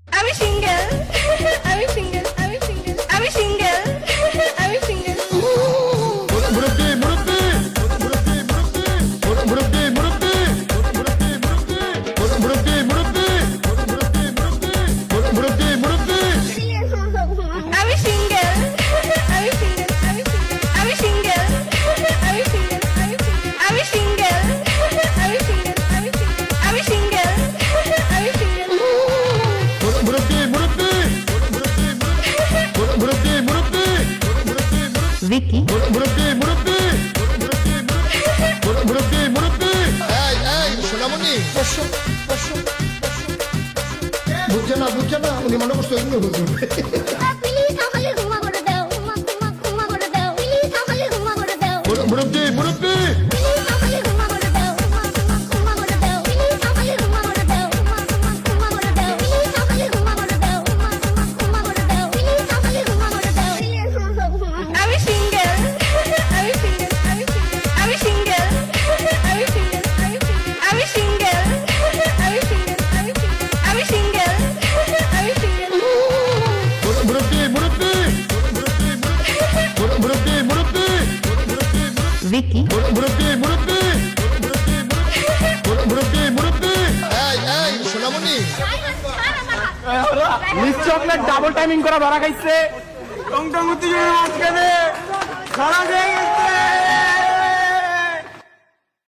আমি সিঙ্গেল আমি সিঙ্গেল আমি সিঙ্গেল আমি সিঙ্গেল আমি সিঙ্গেল মুরব্বি মুরব্বি মুরব্বি মুরব্বি মুরব্বি মুরব্বি মুরব্বি মুরব্বি মুরব্বি আমি সিঙ্গেল আমি সিঙ্গেল আমি সিঙ্গেল আমি সিঙ্গেল আমি সিঙ্গেল আমি সিঙ্গেল আমি সিঙ্গেল আমি সিঙ্গেল মুরব্বি মুরব্বি মুরব্বি মুরব্বি ভিকি মুরব্বি মুরব্বি মুরব্বি মুরব্বি এই এই সোনামণি বসো বসো বুঝছে না উনি মনে করছে এগুলো বুঝবে প্লিজ আমাকে ঘুমা করে দাও ঘুমা করে দাও প্লিজ আমাকে ঘুমা করে দাও মুরব্বি মুরব্বি প্লিজ আমাকে ঘুমা করে দাও ঘুমা করে দাও প্লিজ আমাকে ঘুমা করে দাও ঘুমা করে দাও প্লিজ আমাকে ঘুমা করে দাও ঘুমা করে দাও প্লিজ আমাকে ঘুমা করে দাও আমি সিঙ্গেল আমি সিঙ্গেল আমি সিঙ্গেল আমি সিঙ্গেল আমি সিঙ্গেল আমি সিঙ্গেল আমি সিঙ্গেল আমি সিঙ্গেল মুরব্বি মুরব্বি মুরব্বি মুরব্বি ভিকি মুরব্বি মুরব্বি মুরব্বি মুরব্বি এই এই সোনামণি নিশ্চয় আপনার ডাবল টাইমিং করা ধরা খাইছে টং টং উত্তেজনা মাঝখানে ধরা খেয়ে গেছে